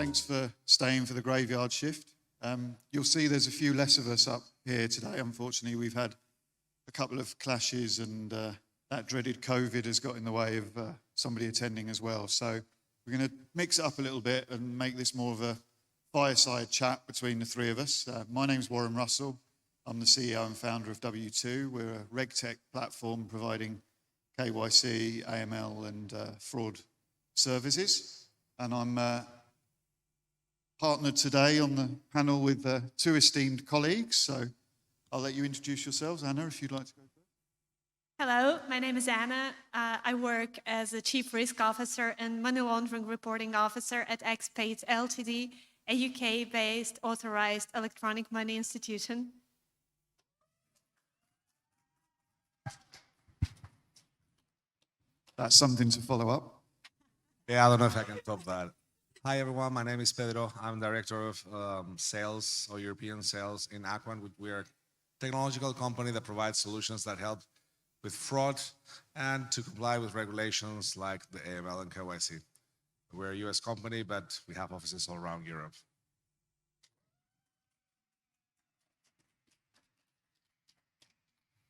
Thanks for staying for the graveyard shift. You'll see there's a few less of us up here today. Unfortunately, we've had a couple of clashes and that dreaded COVID has got in the way of somebody attending as well. So we're going to mix it up a little bit and make this more of a fireside chat between the three of us. My name's Warren Russell. I'm the CEO and founder of W2. We're a RegTech platform providing KYC, AML and fraud services. And I'm partnered today on the panel with two esteemed colleagues. So I'll let you introduce yourselves. Anna, if you'd like to go first. Hello, my name is Anna. I work as a Chief Risk Officer and Money Laundering Reporting Officer at Xpate Ltd, a UK-based authorized electronic money institution. That's something to follow up. Yeah, I don't know if I can top that. Hi, everyone. My name is Pedro. I'm Director of Sales or European Sales in Acuant. We are a technological company that provides solutions that help with fraud and to comply with regulations like the AML and KYC. We're a US company, but we have offices all around Europe.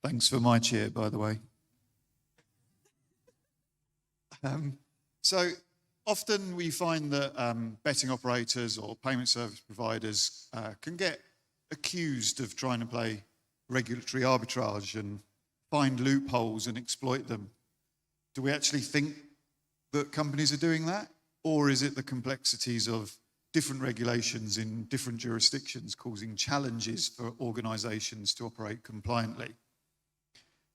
Thanks for my cheer, by the way. So often we find that betting operators or payment service providers can get accused of trying to play regulatory arbitrage and find loopholes and exploit them. Do we actually think that companies are doing that? Or is it the complexities of different regulations in different jurisdictions causing challenges for organizations to operate compliantly?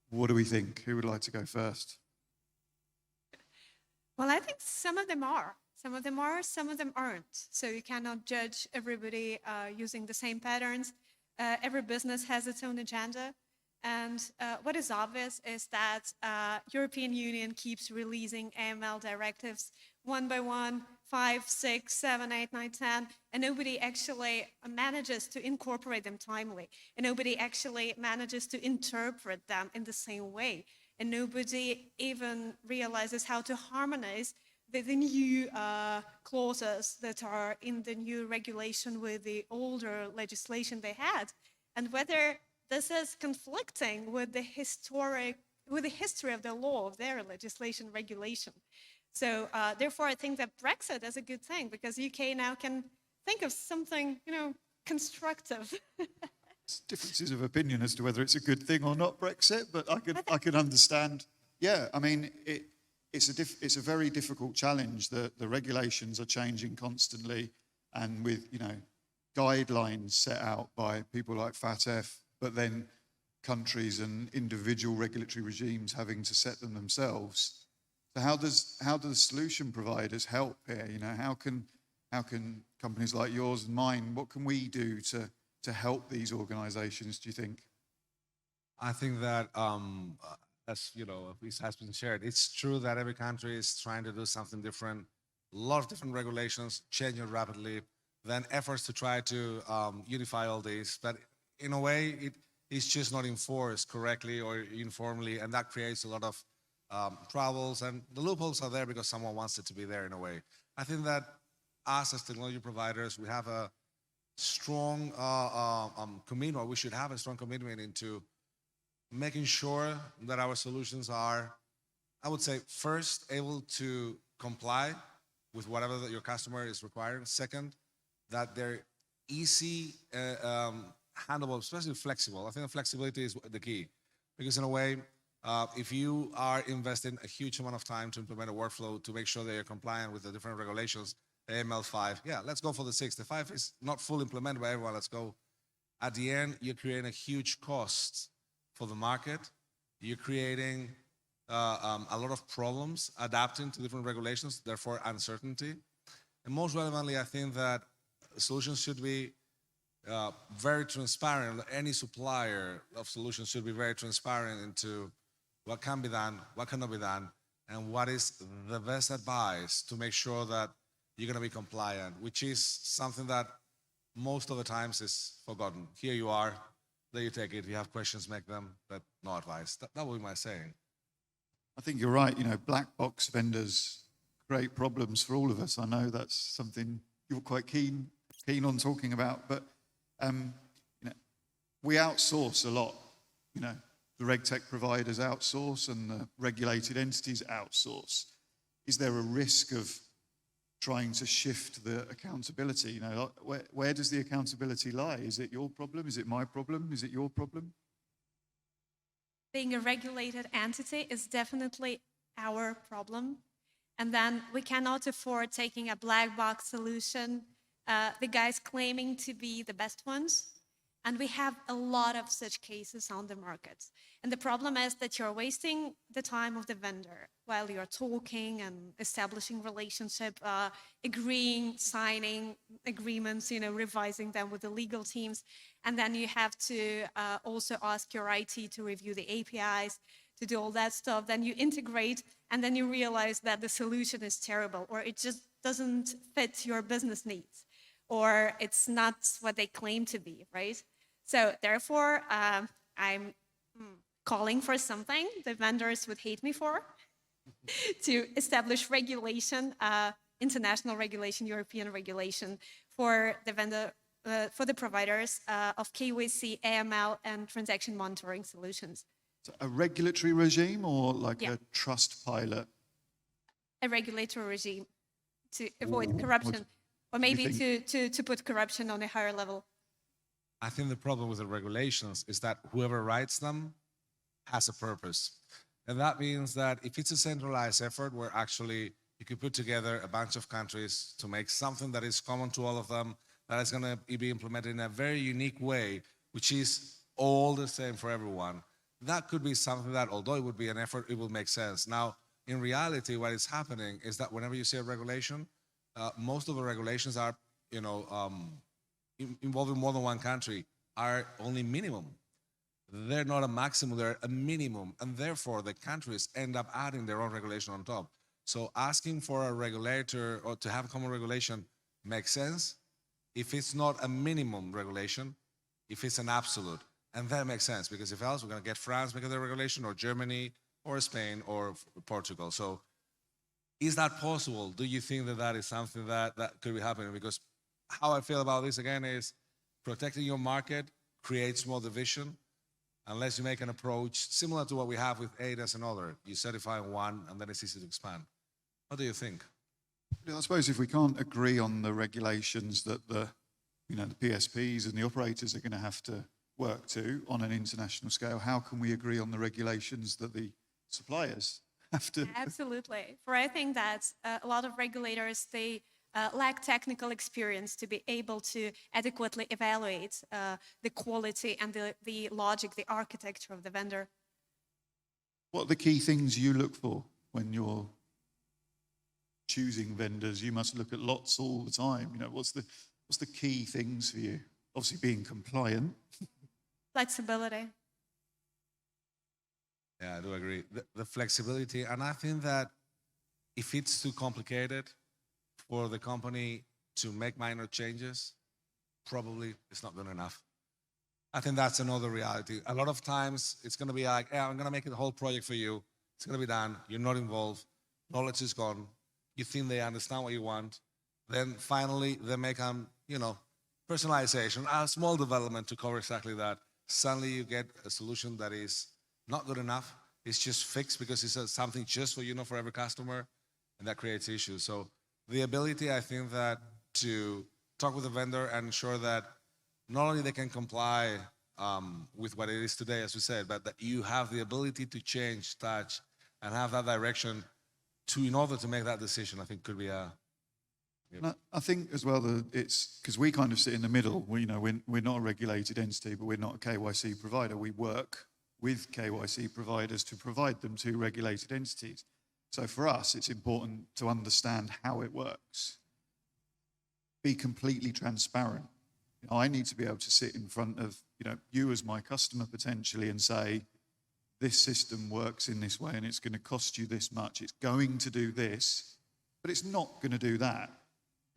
What do we think? Who would like to go first? Well, I think some of them are. Some of them are, some of them aren't. So you cannot judge everybody using the same patterns. Every business has its own agenda. And what is obvious is that European Union keeps releasing AML directives one by one, 5, 6, 7, 8, 9, 10, and nobody actually manages to incorporate them timely. And nobody actually manages to interpret them in the same way. And nobody even realizes how to harmonize the new clauses that are in the new regulation with the older legislation they had, and whether this is conflicting with the history of the law of their legislation regulation. So therefore, I think that Brexit is a good thing because UK now can think of something, constructive. Differences of opinion as to whether it's a good thing or not, Brexit, but I can understand. Yeah, I mean, it's a very difficult challenge. The regulations are changing constantly, and with guidelines set out by people like FATF, but then countries and individual regulatory regimes having to set them themselves. So how do the solution providers help here? How can companies like yours and mine? What can we do to help these organizations, do you think? I think that, as this has been shared, it's true that every country is trying to do something different, a lot of different regulations changing rapidly, then efforts to try to unify all these, but in a way, it's just not enforced correctly or uniformly, and that creates a lot of troubles, and the loopholes are there because someone wants it to be there in a way. I think that us as technology providers, we have a strong commitment, or we should have a strong commitment into making sure that our solutions are, I would say, first, able to comply with whatever that your customer is requiring. Second, that they're easy, handleable, especially flexible. I think the flexibility is the key. Because in a way, if you are investing a huge amount of time to implement a workflow to make sure that you're compliant with the different regulations, AML 5, yeah, let's go for the 6. The 5 is not fully implemented by everyone, let's go. At the end, you're creating a huge cost for the market. You're creating a lot of problems adapting to different regulations, therefore uncertainty. And most relevantly, I think that solutions should be very transparent. Any supplier of solutions should be very transparent into what can be done, what cannot be done, and what is the best advice to make sure that you're going to be compliant, which is something that most of the times is forgotten. Here you are, there you take it. If you have questions, make them, but no advice. That would be my saying. I think you're right. Black box vendors create problems for all of us. I know that's something you're quite keen on talking about. But we outsource a lot. The RegTech providers outsource and the regulated entities outsource. Is there a risk of trying to shift the accountability? Where does the accountability lie? Is it your problem? Is it my problem? Is it your problem? Being a regulated entity is definitely our problem. And then we cannot afford taking a black box solution, the guys claiming to be the best ones. And we have a lot of such cases on the market. And the problem is that you're wasting the time of the vendor while you're talking and establishing relationship, agreeing, signing agreements, revising them with the legal teams. And then you have to also ask your IT to review the APIs, to do all that stuff. Then you integrate, and then you realize that the solution is terrible, or it just doesn't fit your business needs, or it's not what they claim to be, right? So therefore, I'm calling for something the vendors would hate me for, to establish regulation, international regulation, European regulation for the vendor, for the providers of KYC, AML, and transaction monitoring solutions. So a regulatory regime or like a trust pilot? A regulatory regime to avoid corruption, or maybe to put corruption on a higher level. I think the problem with the regulations is that whoever writes them has a purpose. And that means that if it's a centralized effort where actually you could put together a bunch of countries to make something that is common to all of them, that is going to be implemented in a very unique way, which is all the same for everyone, that could be something that, although it would be an effort, it will make sense. Now, in reality, what is happening is that whenever you see a regulation, most of the regulations are, involving more than one country, are only minimum. They're not a maximum, they're a minimum. And therefore, the countries end up adding their own regulation on top. So asking for a regulator or to have a common regulation makes sense if it's not a minimum regulation, if it's an absolute. And that makes sense, because if else, we're going to get France making their regulation, or Germany, or Spain, or Portugal. So is that possible? Do you think that that is something that could be happening? Because how I feel about this, again, is protecting your market creates more division unless you make an approach similar to what we have with ADAS and other. You certify one, and then it's easy to expand. What do you think? I suppose if we can't agree on the regulations that the PSPs and the operators are going to have to work to on an international scale, how can we agree on the regulations that the suppliers have to? Absolutely. For I think that a lot of regulators, they lack technical experience to be able to adequately evaluate the quality and the logic, the architecture of the vendor. What are the key things you look for when you're choosing vendors? You must look at lots all the time. What's the key things for you? Obviously being compliant. Flexibility. Yeah, I do agree. The flexibility, and I think that if it's too complicated for the company to make minor changes, probably it's not good enough. I think that's another reality. A lot of times it's going to be like, I'm going to make the whole project for you. It's going to be done. You're not involved. Knowledge is gone. You think they understand what you want. Then finally they make personalization, a small development to cover exactly that. Suddenly you get a solution that is not good enough. It's just fixed because it's something just for for every customer, and that creates issues. So the ability, I think, that to talk with the vendor and ensure that not only they can comply with what it is today, as we said, but that you have the ability to change, touch, and have that direction in order to make that decision, I think could be a... I think as well that it's because we kind of sit in the middle. We're not a regulated entity, but we're not a KYC provider. We work with KYC providers to provide them to regulated entities. So for us, it's important to understand how it works. Be completely transparent. I need to be able to sit in front of you as my customer potentially and say, this system works in this way and it's going to cost you this much. It's going to do this, but it's not going to do that,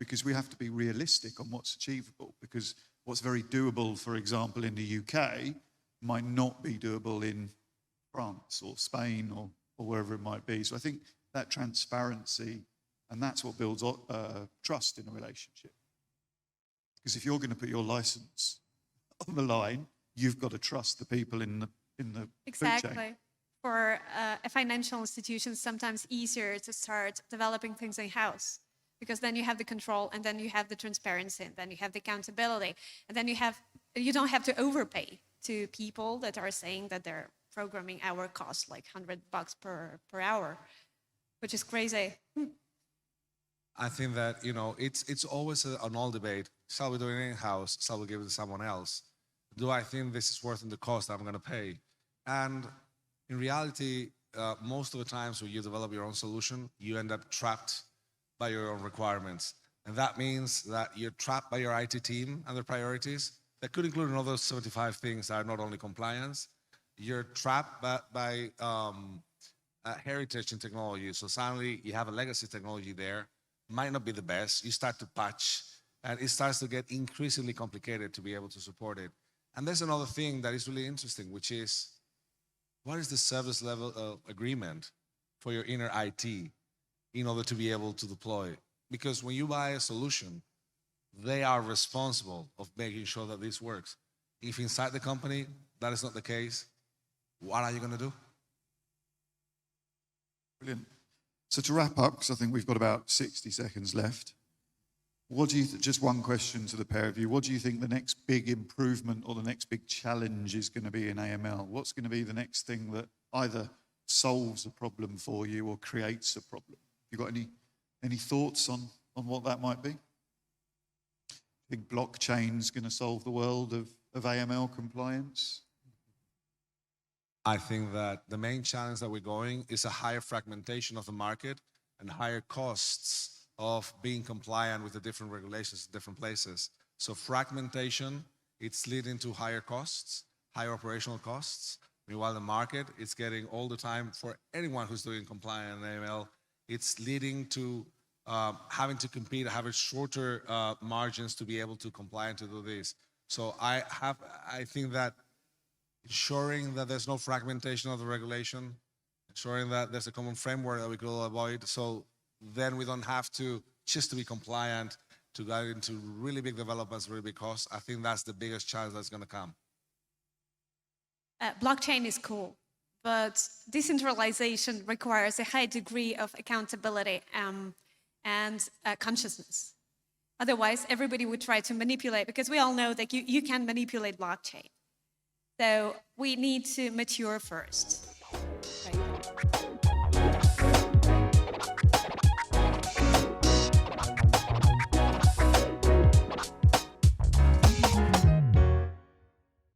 because we have to be realistic on what's achievable, because what's very doable, for example, in the UK might not be doable in France or Spain or wherever it might be. So I think that transparency, and that's what builds trust in a relationship. Because if you're going to put your license on the line, you've got to trust the people in the food chain. Exactly. For a financial institution, it's sometimes easier to start developing things in-house, because then you have the control, and then you have the transparency, and then you have the accountability, and then you don't have to overpay to people that are saying that their programming hour costs like $100 per hour, which is crazy. I think that, it's always an all debate. Shall we do it in-house? Shall we give it to someone else? Do I think this is worth the cost I'm going to pay? And in reality, most of the times when you develop your own solution, you end up trapped by your own requirements. And that means that you're trapped by your IT team and their priorities. That could include another 75 things that are not only compliance. You're trapped by heritage in technology. So suddenly you have a legacy technology there, might not be the best. You start to patch, and it starts to get increasingly complicated to be able to support it. And there's another thing that is really interesting, which is, what is the service level agreement for your inner IT in order to be able to deploy? Because when you buy a solution, they are responsible of making sure that this works. If inside the company that is not the case, what are you going to do? Brilliant. So to wrap up, because I think we've got about 60 seconds left, what do you just one question to the pair of you. What do you think the next big improvement or the next big challenge is going to be in AML? What's going to be the next thing that either solves a problem for you or creates a problem? You got any thoughts on what that might be? I think blockchain's going to solve the world of AML compliance. I think that the main challenge that we're going is a higher fragmentation of the market and higher costs of being compliant with the different regulations in different places. So fragmentation, it's leading to higher costs, higher operational costs. Meanwhile, the market is getting all the time, for anyone who's doing compliant AML, it's leading to having to compete, having shorter margins to be able to comply and to do this. So I think that ensuring that there's no fragmentation of the regulation, ensuring that there's a common framework that we could all avoid, so then we don't have to, just to be compliant, to go into really big developments, really big costs. I think that's the biggest challenge that's going to come. Blockchain is cool, but decentralization requires a high degree of accountability and consciousness. Otherwise, everybody would try to manipulate, because we all know that you can manipulate blockchain. So we need to mature first. Right.